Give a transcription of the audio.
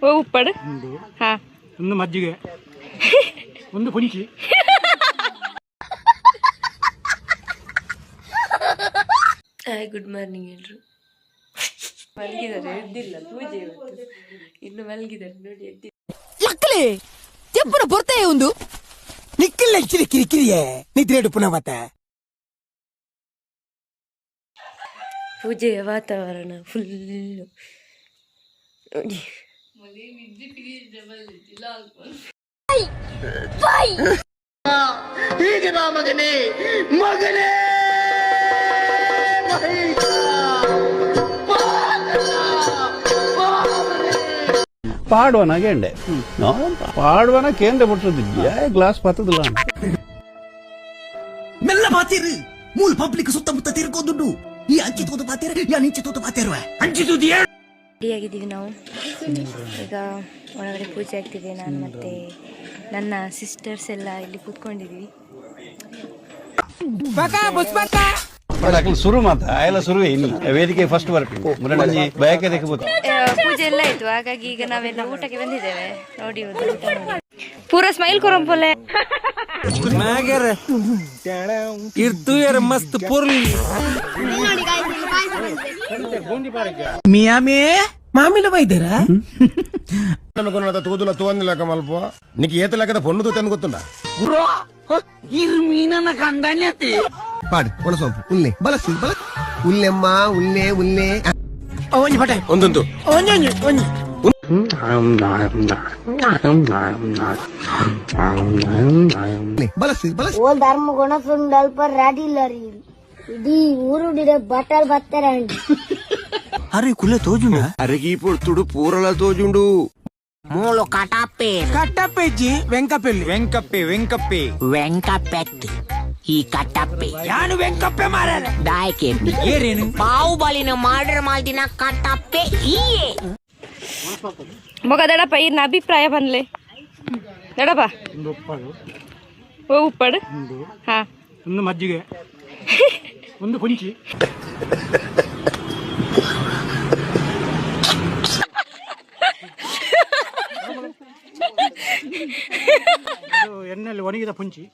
ಓ ಉಪ್ಪಡು ಹಾ ಒಂದು ಮಜ್ಜಿಗೆ ಒಂದು ಕುಂಚಿ ಹಾಯ್ ಗುಡ್ ಮಾರ್ನಿಂಗ್ ಎಲ್ರು ಮಲಗಿದ್ದಾರೆ ಎದ್ದಿಲ್ಲ ಪೂಜೆ ಇವತ್ತು ಇನ್ನು ಮಲಗಿದ್ದಾರೆ ನೋಡಿ ಎದ್ದಿಲ್ಲ ಮಕ್ಕಳೇ ಎಪ್ಪಡ ಬರ್ತಾಯ ಒಂದು ನಿಕ್ಕಲ್ಲ ಕಿರಿಕಿರಿಯೇ ನಿದ್ರೆ ಪುನಃ ಮತ್ತೆ ಪೂಜೆಯ ವಾತಾವರಣ ಫುಲ್ಲು ನೋಡಿ ಮಗನೇ ಮಗನೇ പാടുവാനാ കേണ്ടേ പാടുവാനാ കേണ്ട പൊട്ടതില്ല ഗ്ലാസ് പത്തതില്ല ಮೆಲ್ಲ ಬಾತಿರು ಮೂಲ ಪಬ್ಲಿಕ್ ಸುತ್ತಮುತ್ತ ತಿರ್ಕೋದುಂಡು ಈ ಅಂಚಿತೋದು ಬಾತಿರ ಯಾ ನಿಂಚಿತೋದು ಬಾತಿರುವ ಅಂಚಿತೋದು ರೆಡಿ ಆಗಿದ್ದೀವಿ ನಾವು ಈಗ ಒಳಗಡೆ ಪೂಜೆ ಆಗ್ತಿದೆ ನಾನು ಮತ್ತೆ ನನ್ನ ಸಿಸ್ಟರ್ಸ್ ಎಲ್ಲ ಇಲ್ಲಿ ಕೂತ್ಕೊಂಡಿದ್ದೀವಿ ಶುರು ಮಾತ ಎಲ್ಲ ಶುರುವೇ ಇನ್ನು ವೇದಿಕೆ ಫಸ್ಟ್ ಬರ್ಬೇಕು ಮುರಳಿ ಬಯಕೆ ಪೂಜೆ ಎಲ್ಲ ಆಯ್ತು ಹಾಗಾಗಿ ಈಗ ನಾವೆಲ್ಲ ಊಟಕ್ಕೆ ಬಂದಿದ್ದೇವೆ ನೋಡಿ ಊಟ ನೋಡಿ ಪೂರ ಸ್ಮೈಲ್ ಕೊರಂಪೊಲೆ ಮಸ್ತ್ ಪುರ್ಲಿ మియామే మామిల వైద్యరా అనుకున్నదా తూదుల తోంది లెక్క మల్ప నీకు ఈత లెక్కద పొన్నుతో తెను గుర్తుండా బ్రో ఇర్మీనన కండాన్యతి పాడు పొలసోంపు ఉల్లే బలసి బల ఉల్లెమ్మ ఉల్లే ఉల్లే ఓంజి పటే ಒಂದೊಂದು ఓంజి ఓంజి ಬಲಸಿ ಬಲಸಿ ಓ ಧರ್ಮಗುಣ ಸುಂದಲ್ಪ ರಾಡಿಲ್ಲರಿ ಇಡೀ ಊರುಡಿದ ಬಟ್ಟಲ್ ಬತ್ತರಂడి అరే కుల తోజుండా అరగి పొడుతుడు పూరల తోజుండు మూలో కటాపే కట్టప్పేజి వెంకపెల్లి వెంకప్పే వెంకపెట్టి ಈ ಕಟ್ಟಪ್ಪೆ ಯಾನು ವೆಂಕಪ್ಪೆ ಮಾರಾರ ದಾಯಕೆ ಏರೇನು ಬಾಹುಬಲಿನ ಮರ್ಡರ್ ಮಾಡಿನ ಕಟ್ಟಪ್ಪೆ ಈಯೇ ಮಗ ದಡಪ್ಪ ಇನ್ನ ಅಭಿಪ್ರಾಯ ಬಂದ್ಲೆ ದಡಪ್ಪ ಓ ಉಪ್ಪಡು ಹಾ ಒಂದು ಮಜ್ಜಿಗೆ ಒಂದು ಕುಂಚಿ ಎಣ್ಣೆಯಲ್ಲಿ ಒಣಗಿದ ಪುಂಚಿ